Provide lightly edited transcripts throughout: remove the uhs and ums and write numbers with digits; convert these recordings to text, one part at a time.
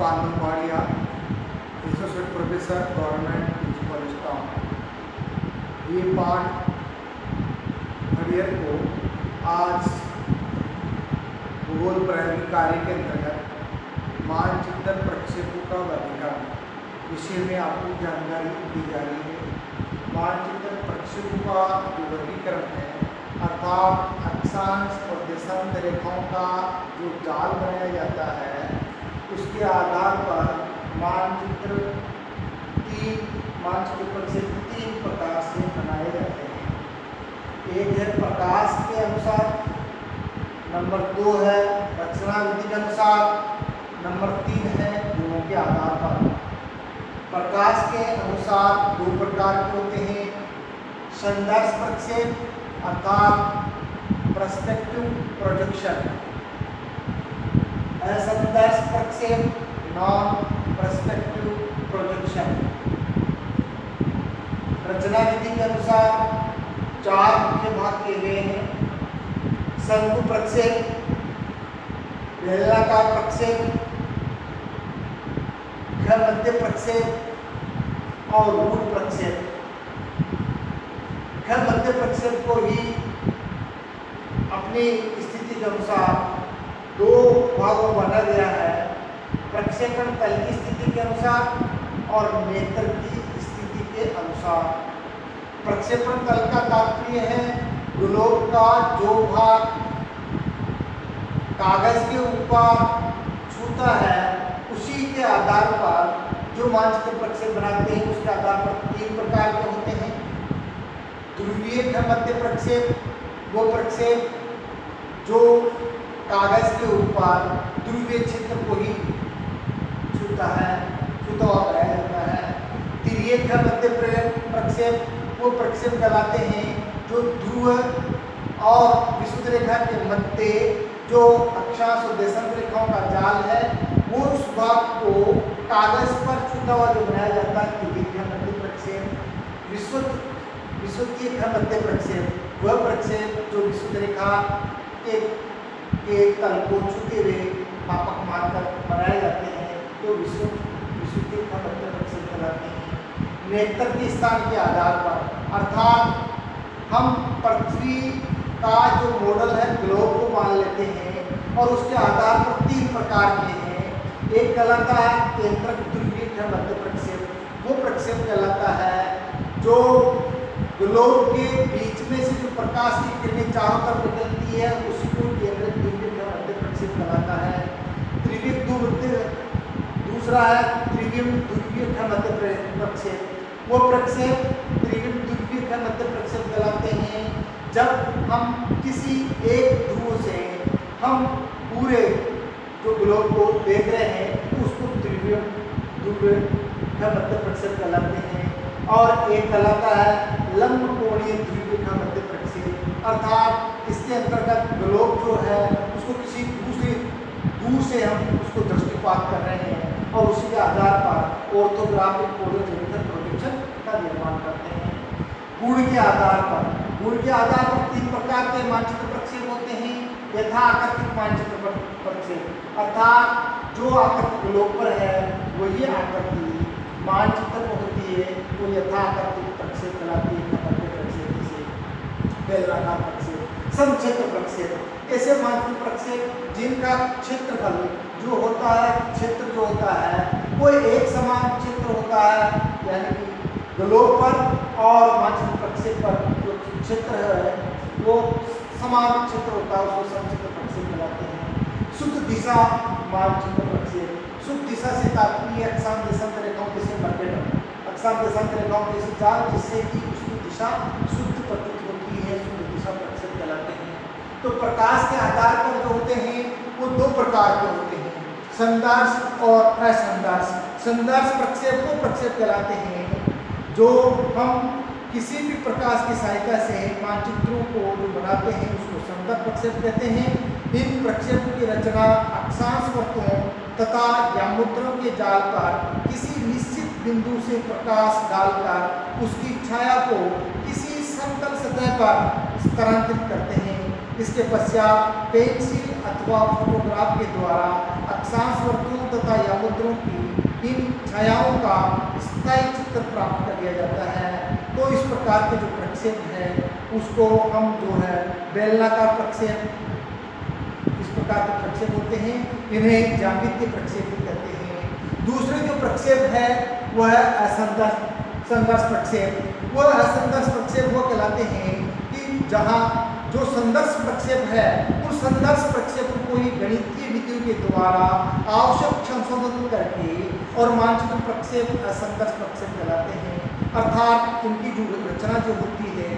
बानू Madiya, associate professor government PG college town. ये पाठ हरियर को आज भूगोल प्राइमरी कार्य के अंतर्गत मानचित्र प्रक्षेपों का वर्गीकरण विषय में आपको जानकारी दी जा रही है। मानचित्र प्रक्षेपों का जो वर्गीकरण है अर्थात अक्षांश और देशांतर रेखाओं का जो जाल बनाया जाता है उसके आधार पर मानचित्र प्रक्षेप तीन प्रकार से बनाए जाते हैं। एक है प्रकाश के अनुसार, नंबर 2 है रचना विधि के अनुसार, नंबर 3 है गुणों के आधार पर। प्रकाश के अनुसार दो प्रकार के होते हैं, संदर्श प्रक्षेप अर्थात पर्सपेक्टिव प्रोजेक्शन, असंदर्श प्रक्षेप नॉन पर्सपेक्टिव प्रोजेक्शन। रचना विधि के अनुसार 4 मुख्य भाग किए गए हैं, शंकु प्रक्षेप, बेलनाकार प्रक्षेप, मध्य प्रक्षेप और रूट प्रक्षेप। मध्य प्रक्षेप को ही अपनी स्थिति के अनुसार दो भागों में बांटा गया है, प्रक्षेपण तल की स्थिति के अनुसार और नेत्र की स्थिति के अनुसार। प्रक्षेपण तल का तात्पर्य है गोलोक का जो भाग कागज के ऊपर छूता है उसी के आधार पर जो मानचित्र प्रक्षेप बनाते हैं उसके आधार पर 3 प्रकार के होते हैं। ध्रुवीय मध्य प्रक्षेप, वो प्रक्षेप जो कागज के ऊपर ध्रुवीय क्षेत्र को ही छूता हुआ बनाया जाता है। तिर्यक मध्य प्रक्षेप, वो प्रक्षेप कहलाते हैं जो ध्रुव और विषुवत रेखा के मध्य जो अक्षांश और देशांतर रेखाओं का जाल है वो उस भाग को कागज पर छूता हुआ जो बनाया जाता है तिर्यक मध्य प्रक्षेप। विषुवतीय मध्य प्रक्षेप, वह प्रक्षेप जो विषुवत रेखा के तल को छूते हुए मापक मानकर बनाए जाते हैं तो विषुवतीय मध्य प्रक्षेप कहलाते हैं। नेत्र के स्थान के आधार पर अर्थात हम पृथ्वी का जो मॉडल है ग्लोब को मान लेते हैं और उसके आधार पर 3 प्रकार के हैं। एक कहलाता है केंद्रक ध्रुवीय मध्य प्रक्षेप, वो प्रक्षेप कहलाता है जो ग्लोब के बीच में से जो प्रकाश की किरणें चारों तरफ निकलती है उसको केंद्रक ध्रुवीय मध्य प्रक्षेप कहलाता है। त्रिविम दूसरा है त्रिविम ध्रुवीय मध्य प्रक्षेप, वो प्रक्षेप त्रिविम ध्रुवीय मध्य प्रक्षेप कहलाते हैं जब हम किसी एक ध्रुव से हम पूरे जो ग्लोब को देख रहे हैं उसको त्रिविम ध्रुवीय मध्य प्रक्षेप कहलाते हैं। और एक कहलाता है लंब कोणीय ध्रुवीय मध्य प्रक्षेप अर्थात इसके अंतर्गत ग्लोब जो है उसको किसी दूर से हम उसको दृष्टिपात कर रहे हैं और उसी के आधार पर ऑर्थोग्राफिक पोलराइजेशन प्रोजेक्शन का निर्माण करते हैं। गुण के आधार पर 3 प्रकार के मानचित्र प्रक्षेप होते हैं। यथा आकृतिक मानचित्र प्रक्षेप अर्थात जो आकृति ग्लोब पर है वही आकृति मानचित्र में होती है वो यथा आकृतिक प्रक्षेप कहलाती है। मध्य प्रक्षेप से बेलनाकार प्रक्षेप, समक्षेत्र प्रक्षेप, ऐसे मानचित्र प्रक्षेप जिनका क्षेत्रफल जो होता है क्षेत्र जो होता है वो एक समान क्षेत्र होता है, यानी कि ग्लोब पर और मानचित्र प्रक्षेप पर जो क्षेत्र है वो समान क्षेत्र होता है, उसको समक्षेत्र प्रक्षेप कहलाते हैं। शुद्ध दिशा मानचित्र प्रक्षेप, शुद्ध दिशा से तात्पर्य अक्षांश देशांतर रेखाओं के से मध्यम अक्षांश देशांतर रेखाओं के से जाल जिससे कि उसकी दिशा शुद्ध प्रतीत होती है, शुद्ध दिशा प्रक्षेप कहलाते हैं। तो प्रकाश के आधार पर जो होते हैं वो 2 प्रकार के होते हैं, संदर्श और असंदर्श। संदर्श प्रक्षेप वो प्रक्षेप कहलाते हैं जो हम किसी भी प्रकाश की सहायता से मानचित्रों को जो बनाते हैं उसको संदर्भ प्रक्षेप कहते हैं। इन प्रक्षेपों की रचना अक्षांश वृत्तों तथा यामुद्रों के जाल पर किसी निश्चित बिंदु से प्रकाश डालकर उसकी छाया को किसी समतल सतह पर स्थानांतरित करते हैं। इसके पश्चात पेंसिल अथवा फोटोग्राफ के द्वारा अक्षांश वर्तुलों तथा यामुद्रों की इन छायाओं का स्थायी चित्र प्राप्त कर लिया जाता है। तो इस प्रकार के जो प्रक्षेप है उसको हम जो है बेलनाकार प्रक्षेप, इस प्रकार के प्रक्षेप होते हैं, इन्हें ज्यामितीय प्रक्षेप भी कहते हैं। दूसरे जो प्रक्षेप है वह है असंदर्श संदर्श प्रक्षेप। वह असंदर्श प्रक्षेप वो कहलाते हैं कि जहाँ जो संदर्श प्रक्षेप है उस संदर्श प्रक्षेप को ही गणितीय विधियों के द्वारा आवश्यक संशोधन करके और मानचित्र प्रक्षेप असंदर्श प्रक्षेप कहलाते हैं। अर्थात उनकी जो रचना जो होती है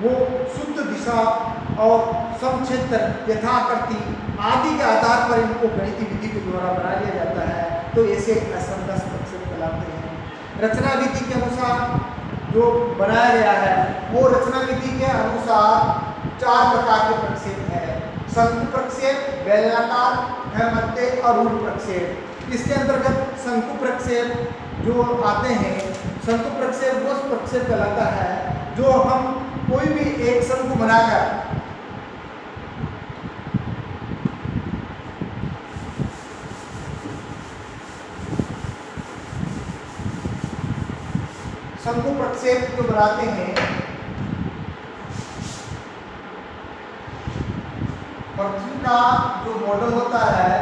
वो शुद्ध दिशा और समक्षेत्र यथाकृति आदि के आधार पर इनको गणितीय विधि के द्वारा बना लिया जाता है, तो ऐसे असंदर्श प्रक्षेप कहलाते हैं। रचना विधि के अनुसार जो बनाया गया है वो रचना विधि के अनुसार 4 प्रकार के प्रक्षेप है। शंकु प्रक्षेप, बेलनाकार, मध्य और रूढ़ प्रक्षेप। इसके अंतर्गत शंकु प्रक्षेप जो आते हैं, शंकु प्रक्षेप वो प्रक्षेप कहलाता है जो हम कोई भी एक शंकु बनाकर शंकु प्रक्षेप जो बनाते हैं, पृथ्वी का जो मॉडल होता है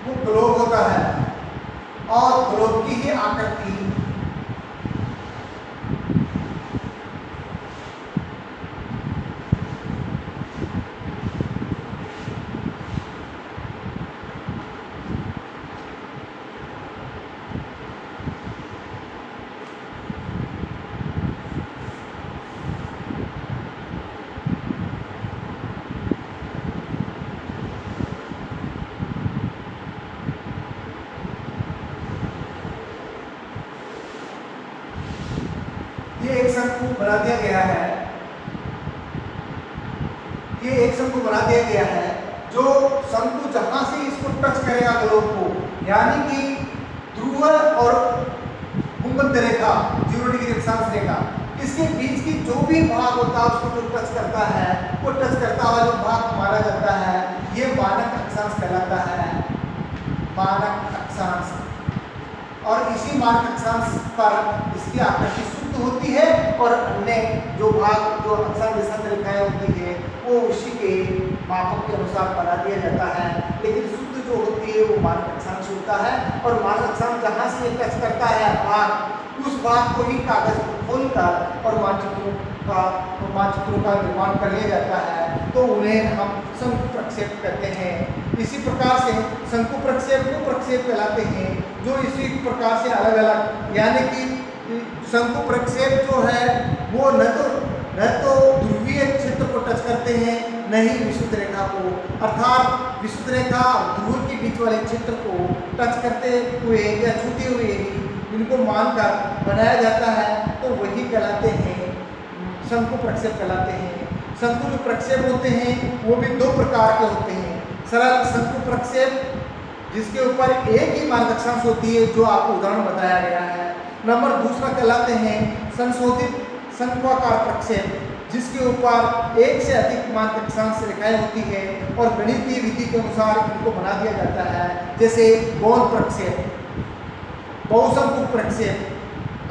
वो ग्लोब होता है और ग्लोब की ही आकृति शंकु बना दिया गया है। ये एक शंकु बना दिया गया है जो शंकु जहां से इसको टच करेगा ग्लोब को, यानी कि ध्रुव और भूमध्य रेखा 0 डिग्री अक्षांश रेखा, इसके बीच की जो भी भाग होता है उसको जो टच करता है वो टच करता हुआ जो भाग माना जाता है ये मानक अक्षांश कहलाता है, मानक अक्षांश। और इसी मानक अक्षांश पर इसकी आकृति शुद्ध होती है और अन्य जो भाग जो अक्षांश दिशांत रेखाएं होती है वो उसी के मापक के अनुसार बना दिया जाता है। लेकिन शुद्ध जो होती है वो मानक अक्षांश होता है और मानक अक्षांश जहाँ से ये टच करता है भाग, उस भाग को ही कागज पर खोलकर और मानचित्रों का निर्माण कर लिया जाता है, तो उन्हें हम शंकु प्रक्षेप कहते हैं। इसी प्रकार से शंकु प्रक्षेप वो प्रक्षेप कहलाते हैं जो इसी प्रकार से अलग अलग, यानी कि शंकु प्रक्षेप जो है वो न तो ध्रुवीय क्षेत्र को टच करते हैं न ही विषुवत रेखा को, अर्थात विषुवत रेखा और ध्रुव के बीच वाले क्षेत्र को टच करते हुए या छूते हुए ही इनको मानकर बनाया जाता है, तो वही कहलाते हैं शंकु प्रक्षेप कहलाते हैं। शंकु जो प्रक्षेप होते हैं वो भी 2 प्रकार के होते हैं। सरल शंकु प्रक्षेप जिसके ऊपर एक ही मानक अक्षांश होती है जो आपको उदाहरण बताया गया है। नंबर दूसरा कहलाते हैं संशोधित शंक्वाकार प्रक्षेप जिसके ऊपर एक से अधिक मानक अक्षांश रेखाएं होती है और गणितीय विधि के अनुसार इनको बना दिया जाता है, जैसे गौण प्रक्षेप, बहुशंकु प्रक्षेप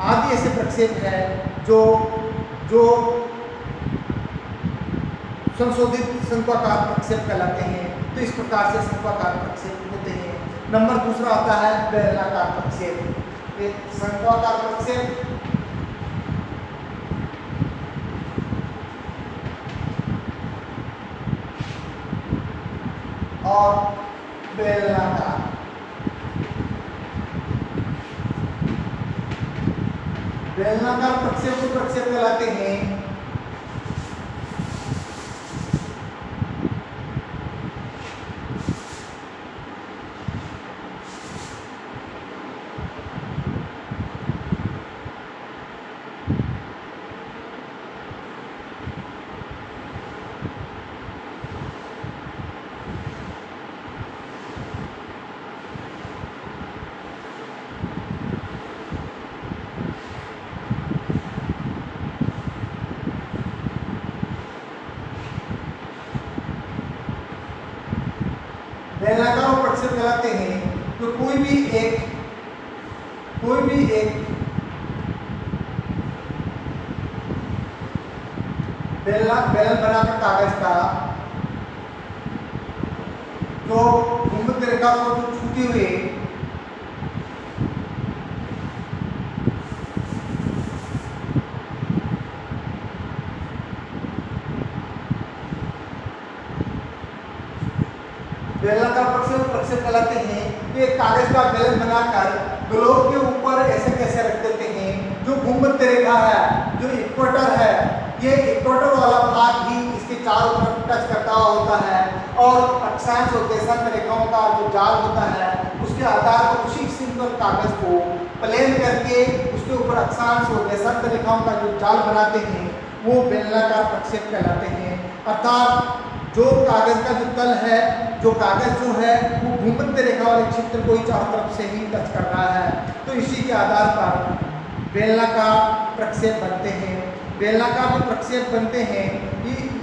आदि ऐसे प्रक्षेप है जो संशोधित शंक्वाकार प्रक्षेप कहलाते हैं। तो इस प्रकार से शंक्वाकार प्रक्षेप होते हैं। नंबर दूसरा आता है बेलनाकार प्रक्षेप। एक शंक्वाकार प्रक्षेप और बेलनाकार। बेलनाकार प्रक्षेप को प्रक्षेप कहलाते हैं बेलनाकार प्रक्षेप कहलाते हैं तो कोई भी एक बेलन बनाकर कागज का जो भूमध्य रेखा को जो छूते हुए बेलनाकार प्रक्षेप कहलाते हैं। ये कागज का बेलन बनाकर ग्लोब के ऊपर ऐसे कैसे रख देते हैं। जो भूमध्य रेखा है, जो इक्वेटर है, ये इक्वेटर वाला भाग भी इसके चारों तरफ टच करता हुआ होता है और अक्षांश और देशांतर रेखाओं का जो जाल होता है उसके आधार पर उसी सिंपल कागज को प्लेन करके उसके ऊपर अक्षांश और देशांतर रेखाओं का जो जाल बनाते हैं वो बेलनाकार प्रक्षेप कहलाते हैं। अर्थात जो कागज का जो तल है, जो कागज जो है वो भूमध्य रेखा वाले क्षेत्र को ही चारों तरफ से ही टच कर रहा है, तो इसी के आधार पर बेलनाकार प्रक्षेप बनते हैं। बेलनाकार जो प्रक्षेप बनते हैं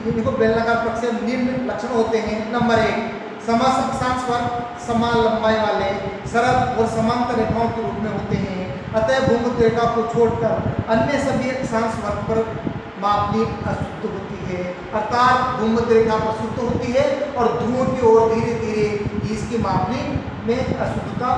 इनको बेलनाकार प्रक्षेप निम्न लक्षण होते हैं। नंबर 1, समान अक्षांश पर समान लंबाई वाले सरल और समांतर रेखाओं के रूप में होते हैं। अतः भूमध्य रेखा को छोड़कर अन्य सभी अक्षांश वर्ग पर मापनी अशुद्ध होती है। अर्थात भूमध्य रेखा प्रशुद्ध होती है और ध्रुवों की ओर धीरे धीरे इसकी मापनी में अशुद्धता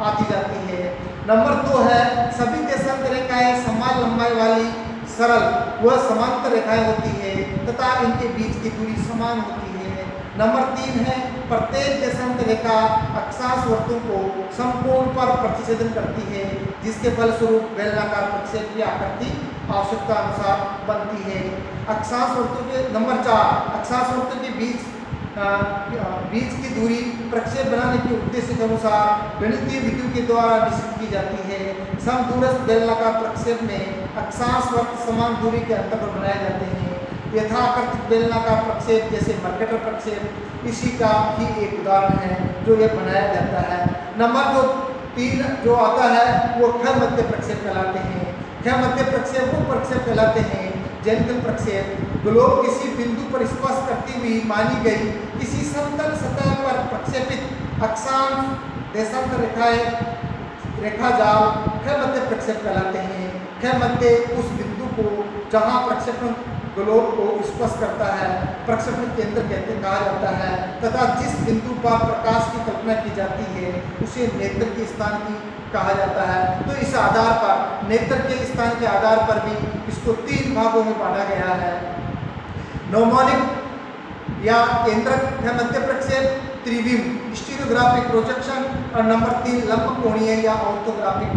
आती जाती है। नंबर 2 है, सभी देशांतर रेखाएं समान लंबाई वाली सरल व समांतर रेखाएं होती है तथा इनके बीच की दूरी समान होती है। नंबर 3 है, प्रत्येक देशांतर रेखा अक्षांश वृत्तों को समकोण पर प्रतिच्छेदन करती है जिसके फलस्वरूप बेलनाकार प्रक्षेप की आकृति आवश्यकता अनुसार बनती है। अक्षांश वृत्तों के नंबर 4, अक्षांश वृत्तों के बीच की दूरी प्रक्षेप बनाने के उद्देश्य के अनुसार गणितीय विधियों के द्वारा निश्चित की जाती है। समदूरस्थ बेलनाकार प्रक्षेप में अक्षांश वृत्त समान दूरी के अंतर पर बनाए जाते हैं। यथाकृत बेलनाकार प्रक्षेप जैसे मर्केटर प्रक्षेप इसी का ही एक उदाहरण है जो ये बनाया जाता है। नंबर 3 जो आता है वो ख मध्य प्रक्षेप कहलाते हैं। ख मध्य प्रक्षेप वो प्रक्षेप कहलाते हैं जिनका प्रक्षेप ग्लोब किसी बिंदु पर स्पर्श करती हुई मानी गई किसी समतल सतह पर प्रक्षेपित अक्षांश देशांतर रेखा जाल ख मध्य प्रक्षेप कहलाते हैं। ख मध्य उस बिंदु को जहां प्रक्षेपण ग्लोब को स्पर्श करता है प्रक्षेपण केंद्र कहा जाता है तथा जिस बिंदु पर प्रकाश की कल्पना की जाती है उसे नेत्र के स्थान की कहा जाता है। तो इस आधार पर नेत्र के स्थान के आधार पर भी इसको 3 भागों में बांटा गया है। नौमौलिक या केंद्रक मध्य प्रक्षेप, त्रिविम स्टीरियोग्राफिक प्रोजेक्शन और नंबर 3 लंबकोणीय या ऑर्थोग्राफिक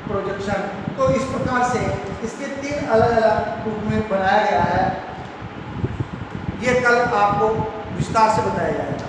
प्रोजेक्शन। तो इस प्रकार से इसके 3 अलग अलग रूप में बनाया गया है। ये कल आपको विस्तार से बताया जाएगा।